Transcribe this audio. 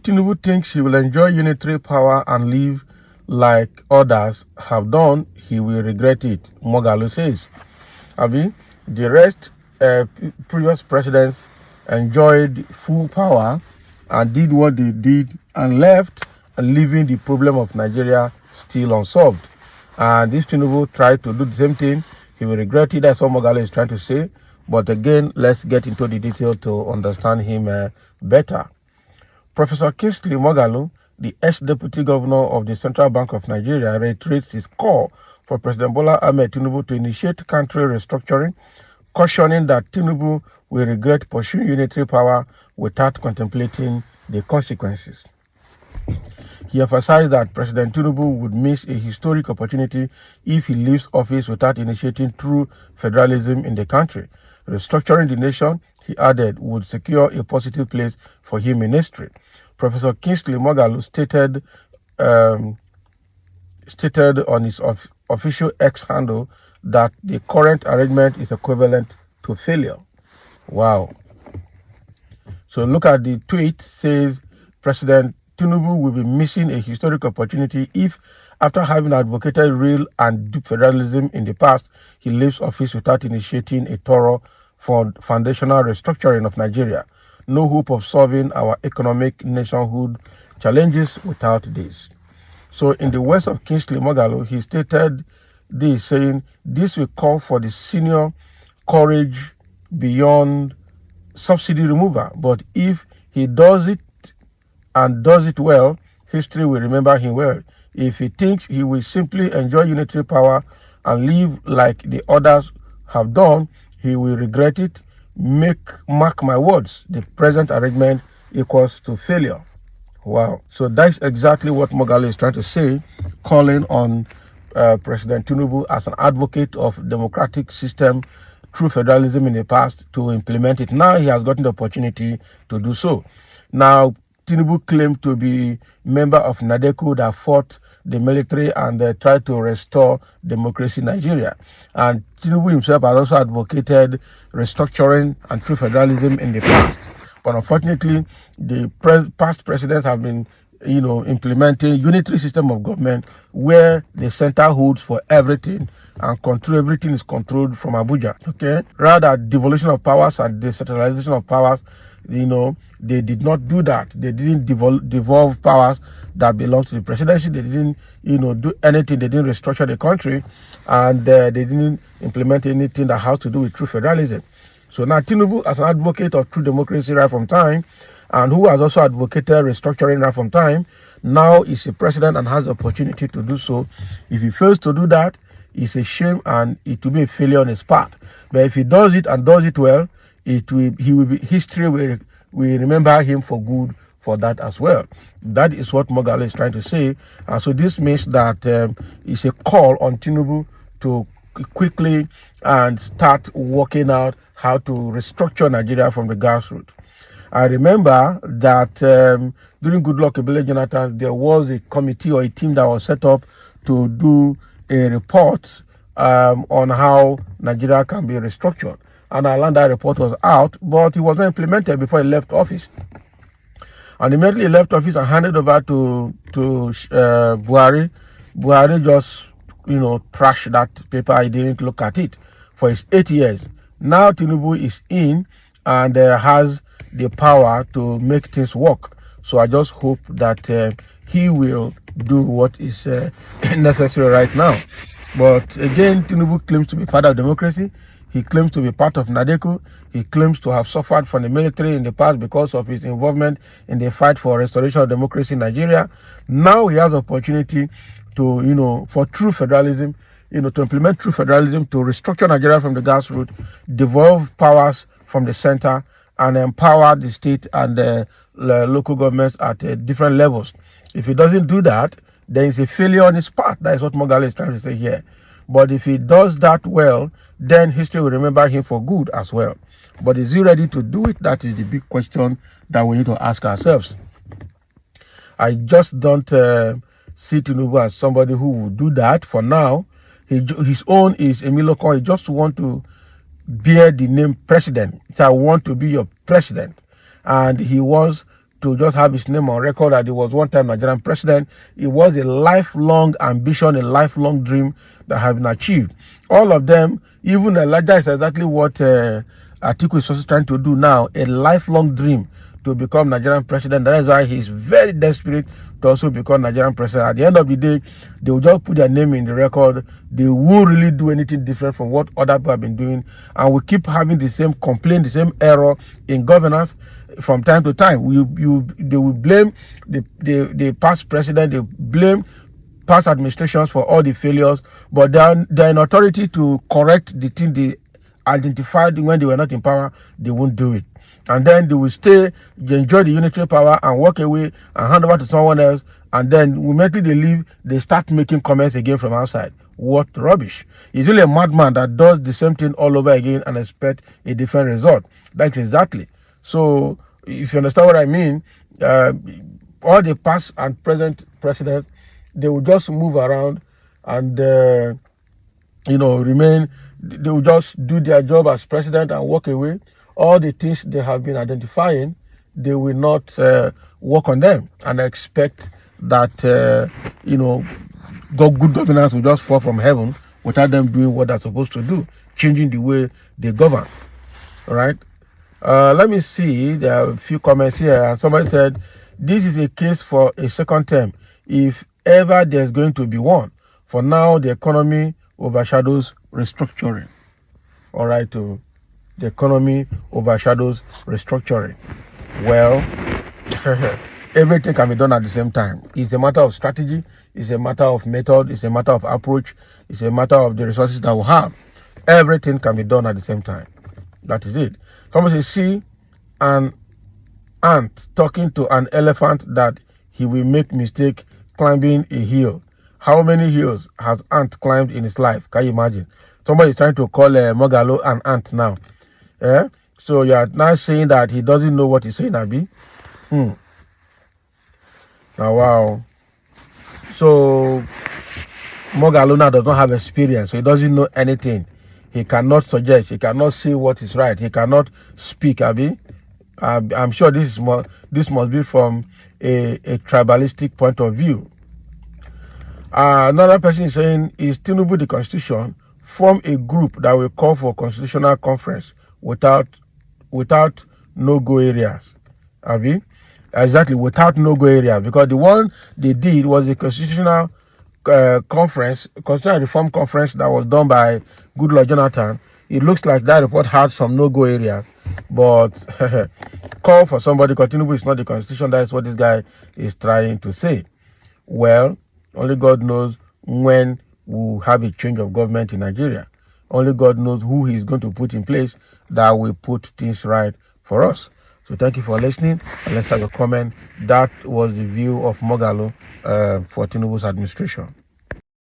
Tinubu thinks he will enjoy unitary power and live like others have done, he will regret it, Moghalu says. Abi, the rest, previous presidents enjoyed full power and did what they did and left, leaving the problem of Nigeria still unsolved. And if Tinubu tried to do the same thing, he will regret it. That's what Moghalu is trying to say. But again, let's get into the detail to understand him better. Professor Kingsley Moghalu, the ex-deputy governor of the Central Bank of Nigeria, reiterates his call for President Bola Ahmed Tinubu to initiate country restructuring, cautioning that Tinubu will regret pursuing unitary power without contemplating the consequences. He emphasized that President Tinubu would miss a historic opportunity if he leaves office without initiating true federalism in the country. Restructuring the nation, he added, would secure a positive place for him in history. Professor Kingsley Moghalu stated on his official X handle that the current arrangement is equivalent to failure. Wow. So look at the tweet, says President Tinubu will be missing a historic opportunity if, after having advocated real and deep federalism in the past, he leaves office without initiating a thorough foundational restructuring of Nigeria. No hope of solving our economic nationhood challenges without this. So in the words of Kingsley Moghalu, he stated this, saying, this will call for the senior courage beyond subsidy removal. But if he does it and does it well, history will remember him well. If he thinks he will simply enjoy unitary power and live like the others have done, he will regret it. Mark my words, the present arrangement equals to failure. Wow. So that's exactly what Moghalu is trying to say, calling on President Tinubu as an advocate of democratic system through federalism in the past to implement it. Now he has gotten the opportunity to do so. Now, Tinubu claimed to be member of NADECO that fought the military and tried to restore democracy in Nigeria. And Tinubu himself has also advocated restructuring and true federalism in the past. But unfortunately, the past presidents have been, implementing unitary system of government where the center holds for everything and everything is controlled from Abuja. Okay, rather devolution of powers and decentralization of powers. They did not do that. They didn't devolve powers that belong to the presidency. They didn't, do anything. They didn't restructure the country, and they didn't implement anything that has to do with true federalism. So now Tinubu, as an advocate of true democracy right from time, and who has also advocated restructuring right from time, now is a president and has the opportunity to do so. If he fails to do that, it's a shame and it will be a failure on his part. But if he does it and does it well, history will remember him for good for that as well. That is what Moghalu is trying to say. So this means that it's a call on Tinubu to quickly and start working out how to restructure Nigeria from the grassroots. I remember that during Goodluck Ebele Jonathan, there was a committee or a team that was set up to do a report on how Nigeria can be restructured. And I learned that report was out, but it was not implemented before he left office. And immediately he left office and handed over to Buhari. Buhari just, trashed that paper. He didn't look at it for his 8 years. Now Tinubu is in and has the power to make things work. So I just hope that he will do what is necessary right now. But again, Tinubu claims to be father of democracy. He claims to be part of NADECO. He claims to have suffered from the military in the past because of his involvement in the fight for restoration of democracy in Nigeria. Now he has the opportunity to, for true federalism, to implement true federalism, to restructure Nigeria from the grassroots, devolve powers from the center, and empower the state and the local governments at different levels. If he doesn't do that, then it's a failure on his part. That is what Moghalu is trying to say here. But if he does that well, then history will remember him for good as well. But is he ready to do it? That is the big question that we need to ask ourselves. I just don't see Tinubu as somebody who will do that for now. His own is Emiloko. He just want to bear the name president. So I want to be your president. And he wants to just have his name on record that he was one time Nigerian president. It was a lifelong ambition, a lifelong dream that has been achieved. All of them, even Elijah, is exactly what Atiku is also trying to do now, a lifelong dream to become Nigerian president. That is why he's very desperate to also become Nigerian president. At the end of the day, they will just put their name in the record. They won't really do anything different from what other people have been doing. And we keep having the same complaint, the same error in governance from time to time. They will blame the past president, they blame past administrations for all the failures, but they're in authority to correct the thing they identified when they were not in power. They won't do it. And then they will stay, they enjoy the unitary power and walk away and hand over to someone else. And then immediately they leave, they start making comments again from outside. What rubbish. It's really a madman that does the same thing all over again and expect a different result. That's exactly. So if you understand what I mean, all the past and present presidents, they will just move around and remain. They will just do their job as president and walk away. All the things they have been identifying, they will not work on them and expect that good governance will just fall from heaven without them doing what they're supposed to do, changing the way they govern. All right. Let me see. There are a few comments here, and somebody said, "This is a case for a second term, if ever there's going to be one. For now, the economy overshadows restructuring." All right. The economy overshadows restructuring. Well, everything can be done at the same time. It's a matter of strategy. It's a matter of method. It's a matter of approach. It's a matter of the resources that we have. Everything can be done at the same time. That is it. Someone says, see an ant talking to an elephant that he will make mistake climbing a hill. How many hills has ant climbed in his life? Can you imagine? Somebody is trying to call Mogalo an ant now. So you are now saying that he doesn't know what he's saying, Abi? Now, wow. So Mogalo now does not have experience, so he doesn't know anything. He cannot suggest. He cannot say what is right. He cannot speak, Abi. I'm sure this must be from a tribalistic point of view. Another person is saying, is Tinubu the constitution? Form a group that will call for constitutional conference without no-go areas. Abi? Exactly, without no-go areas. Because the one they did was a constitutional constitutional reform conference that was done by Goodluck Jonathan. It looks like that report had some no-go areas. But call for somebody, because Tinubu is not the constitution. That is what this guy is trying to say. Well, only God knows when we'll have a change of government in Nigeria. Only God knows who he is going to put in place that will put things right for us. So thank you for listening. And let's have a comment. That was the view of Mogalo for Tinubu's administration.